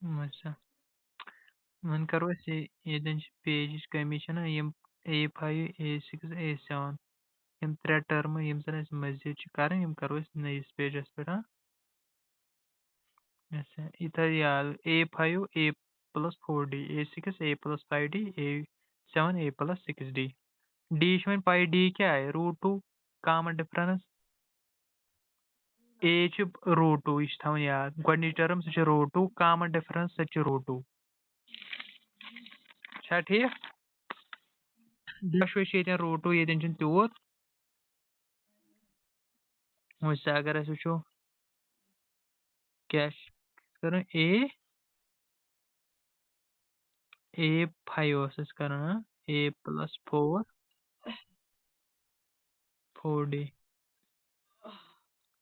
अच्छा वह करो ये पेज कमी A5 A6 A7 त्रे टर्म जन मजीद कर करो नईस पेजस पे अच्छा ये याद A5 A+4D A6 A+5D A7 A+6D D वो पाई D क्या है √2 कॉमन डिफरेंस A √2 यह थवन याद गो टर्म सह √2 कॉमन डिफरेंस सह √2 ठीक दशवे √2 ये तूत वैसे अगर वो क्या कर A5 कर A+4D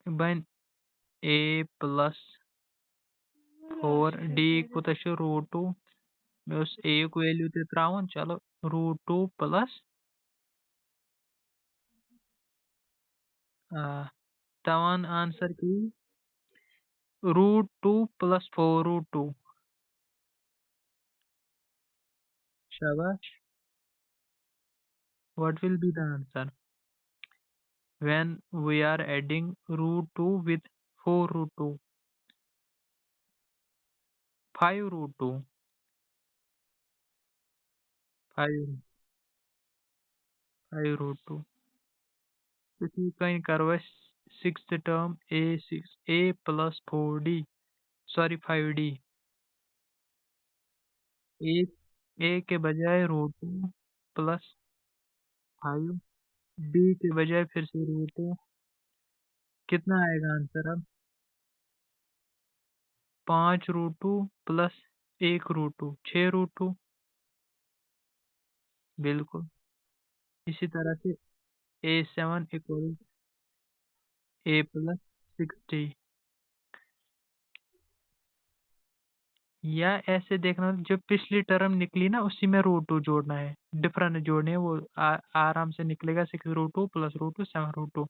बन A+4D कोत √2 मे A वैल्यू त्रावन चलो √2 प्लस तवन आंसर की √2 + 4√2 शाबाश what will be the answer when we are adding √2 with 4√2 5√2 5√2 इसी कहीं करो sixth term A+4D sorry 5D A के बजाय √2 प्लस 5 D के बजाय फिर से √2 कितना आएगा आंसर अब 5√2 प्लस 1√2 6√2 बिल्कुल इसी तरह से A7 इक्वल A+6D या ऐसे देखना जो पिछली टर्म निकली ना उसी में √2 जोड़ना है डिफरेंट जोड़ने हैं वो आराम से निकलेगा 6√2 + √2 7√2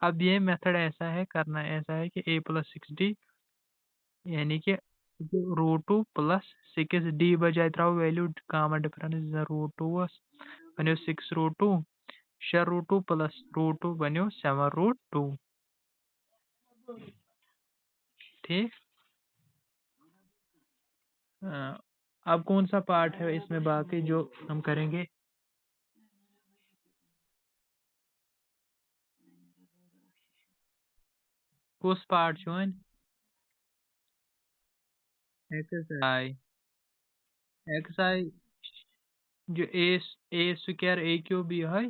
अब ये मेथड ऐसा है करना ऐसा है कि A+6D यानी कि √2 + 6D बजाय त्राव वैल्यू कॉमन डिफरेंस √2 बनो 6√2 6√2 + √2 बनो 7√2 ठीक अब कौन सा पार्ट है इसमें बाकी जो हम करेंगे कुछ पार्ट जो एक्सआई जो A² A³ है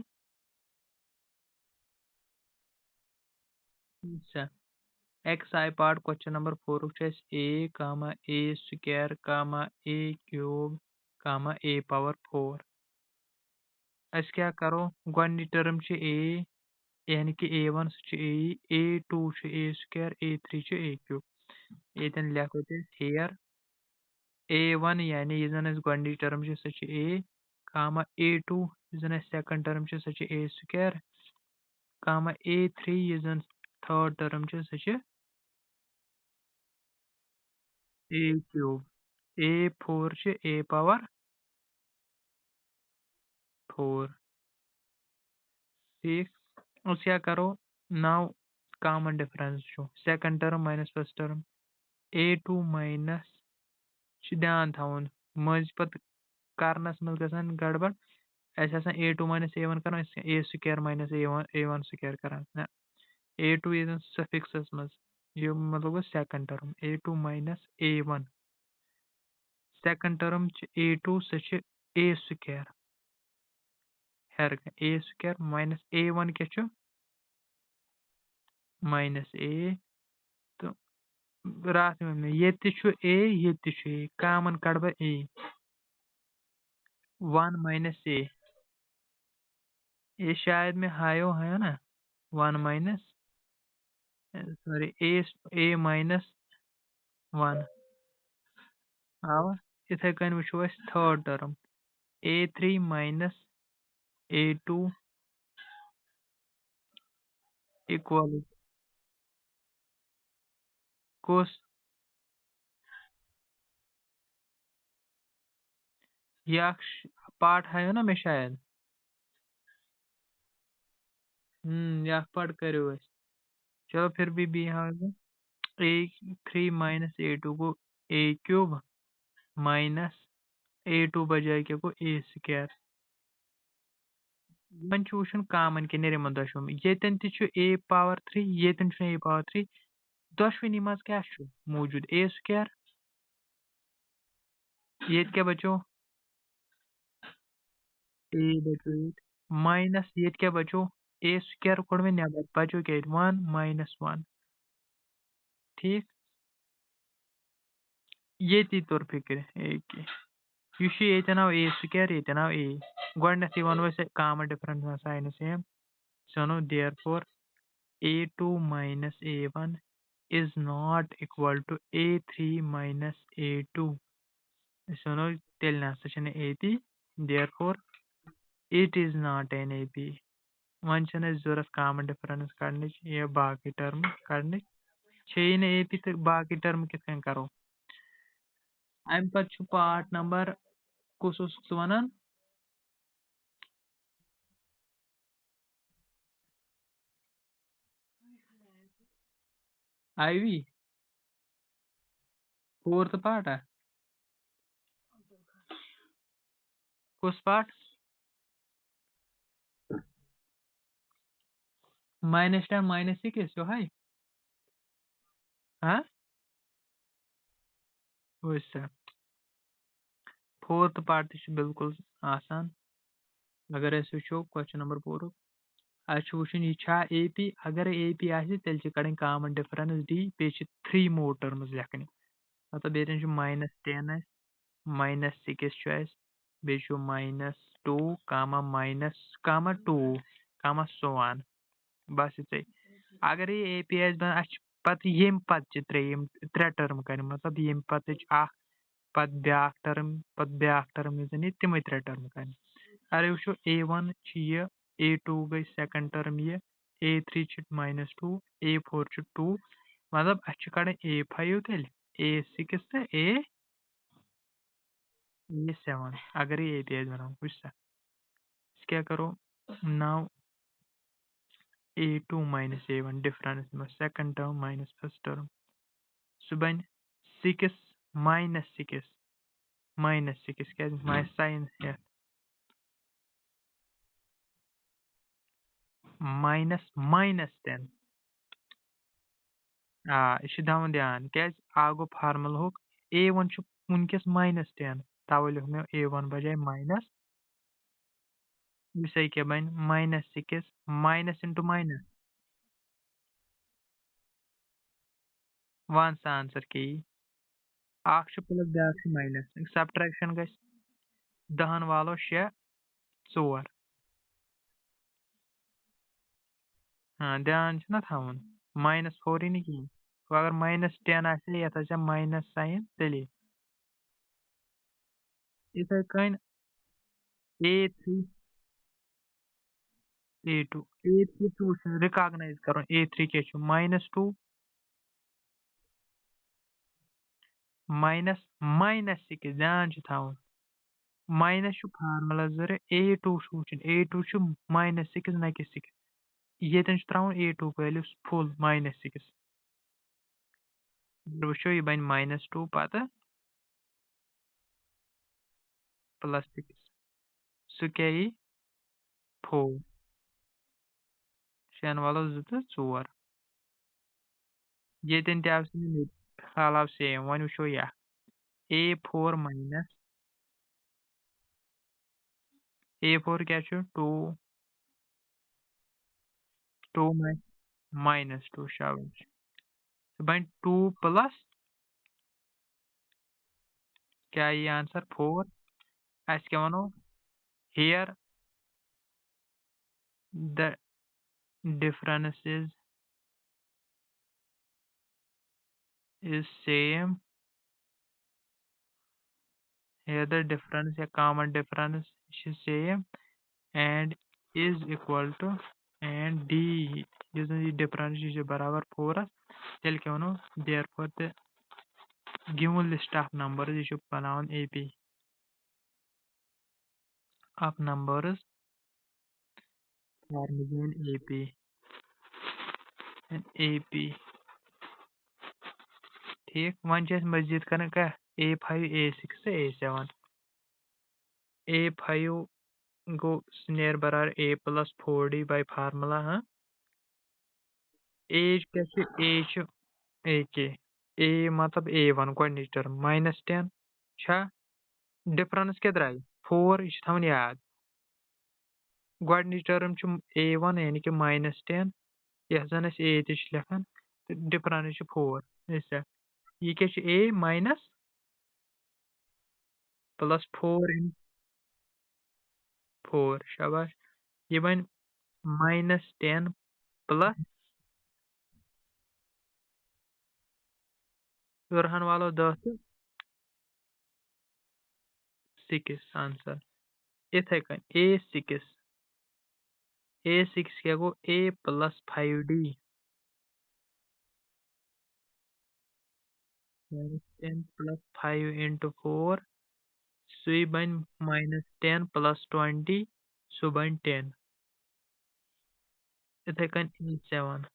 अच्छा XI part question number 4 A, A², A³ अस क्या करो गोडनी टर्म A यानी कि A1 A2 A² A3 A³ ये लिखो हेयर A1 यानी यह जन गोडनी टर्म सह A, A2 यह जन सेकंड टर्म सह A², A3 यह जन थर्ड टर्म सह A³ A4 A⁴ ठीक उस क्या करो now common difference second term minus first term A2 minus ध्यान थवन मज पत करनस मज गसान गड़बड़ A2 माइनस A1 कर A² माइनस A1² कर A2 ये सफिक्सस मज ये मतलब गो second term A2 minus A1 second term A2 सह A² हर A² माइनस A1 क्या माइनस A तो रात में ये A ये कॉमन कड़ A 1 माइनस A ये शायद में हायो है ना 1 माइनस सॉरी A माइनस 1 आवा इथे कन वो third term A3 minus A2 equal कोस यह पार्ट है ना मैं शायद यह पार्ट करो अस चलो फिर भी बी हां ए 3 माइनस ए 2 को ए क्यूब माइनस ए 2 बजाय क्या को ए स्क्वायर वन वुचन कॉमन के निरमन दशों में येतन ए पावर 3 येतन ए पावर 3 दशवनी मज क्या मौजूद ए स्क्वायर ये क्या बचो ए बचो माइनस ये क्या बचो ए स्क्वायर कोड में नबर बचो क्या 1 माइनस 1 ठीक ये ती तौर फिक्र एक ये नाव ए स्क्वायर ये नाव ए गडनथी वन वैसे कॉमन डिफरेंस आए same so therefore a2 minus a1 is not equal to a3 minus a2 so tel nasa chane ap therefore it is not an ap one छन जरूरत कॉमन डिफरेंस कड़ने या बाकी term कड़ने छे ap तो बाकी term कित करो अम पत पार्ट नंबर कुस वन IV फोर्थ पार्ट है कुस पार्ट -10 -6 जो है हाँ वैसे फोर्थ पार्ट बिल्कुल आसान अगर अस वो क्वेश्चन नंबर 4 अच्छे वुचन यह ए पी अगर ए पी तेल कड़न कॉमन डिफरेंस डी पे 3 मोर टर्म्स लेखन मतलब ये -10 -6 बे -2 कामा 2 कामा सो वन बस ये अगर ये ए पी बन पत ये पत त्रे टर्म कर मतलब ये पत पत टर्म तम त्रे टर्म कर अरे वो A1 यह A2 गई सेकंड टर्म यह A3 -2 A4 2 मतलब अस कड़न A5 तेल A6 तो A7 अगर ये API बनाओ वुचा क्या करो now A2 minus A1 difference second term minus first term सह बन 6 -6 क्या साइन -10 यह दावन ध्यान क्या आगो फार्मल हो A1 वनकस -10 तवे लिख मे A1 बजाय माइनस वैसे क्या बन -6 माइनस इंटू माइनस वन सा आंसर के प्लस ब्या माइनस सब्ट्रैक्शन गस 10 वालो 6 4 हाँ ध्यान ना थवन -4 ही नहीं कहीं तो अगर -10 आसे ये माइनस साइन तेली इथे कन A3 A2 A3 रिकॉग्नाइज करो A3 क्या -2 -6 ध्यान थवन माइनस फार्मुला जर A2 वुचन A2 -6 ना कि 6 ये त्रावन A2 वैल्यू फुल -6 वो यह बन -2 पत +6 सह क्या 4 6 वालो 2 तो 4 ये हाल आव सेम वन वो यह A4 माइनस A4 क्या 2 2 -2 शाबाश बन 2 प्लस क्या ये आंसर 4 अस क्या वनो here the difference is same here the difference या common difference is same and is equal to and D ये difference is बराबर 4 तेल क्या वनो therefore the given list of numbers यह बनावन AP of numbers are given AP and AP. ठीक one मस्जिद कर A5 A6 A7 A5 गो नेर बराबर A+4D by फार्मूला हाँ A क्या A A मतलब A1 गो टर्म -10 छा डिफरेंस क्या द्राय 4 यह थवन याद गो टर्म A1 यानी कि -10 यह जन A ते लिखान तो डिफरेंस 4 यह क्या A माइनस +4 इन 4 शाबाश यह बन -10 प्लस रहा वालो 10 तो 6 आंसर इथे कन A6 क्या गो A+5D -10 प्लस 5 into 4 सही बन -10 प्लस 20 सो बन 10 इथे कन A7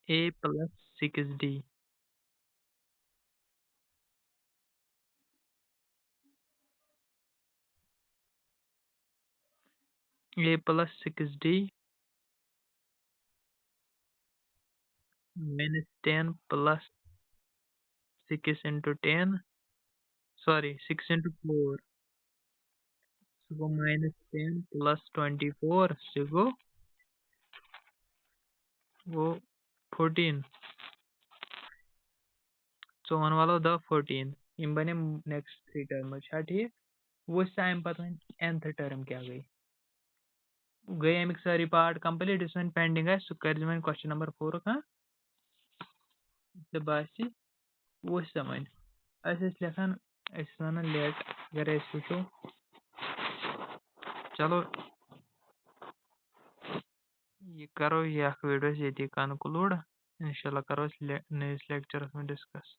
A+6D A+6D -10 plus 6 into 10 sorry 6 into 4 so go -10 plus 24 so go 14 so on वाला the 14 इन बने नेक्स्ट 3 टर्म छा ठीक वो टाइम पता nth टर्म क्या गई अमिक सारी पार्ट कंप्लीट इस पेंडिंग है सो कर क्वेश्चन नंबर 4 का बासी वो समझ लेखान लेट अगर वो चलो ये करो ये वीडियो ये कंक्लूड इंशाल्लाह करो नए लेक्चर में डिस्कस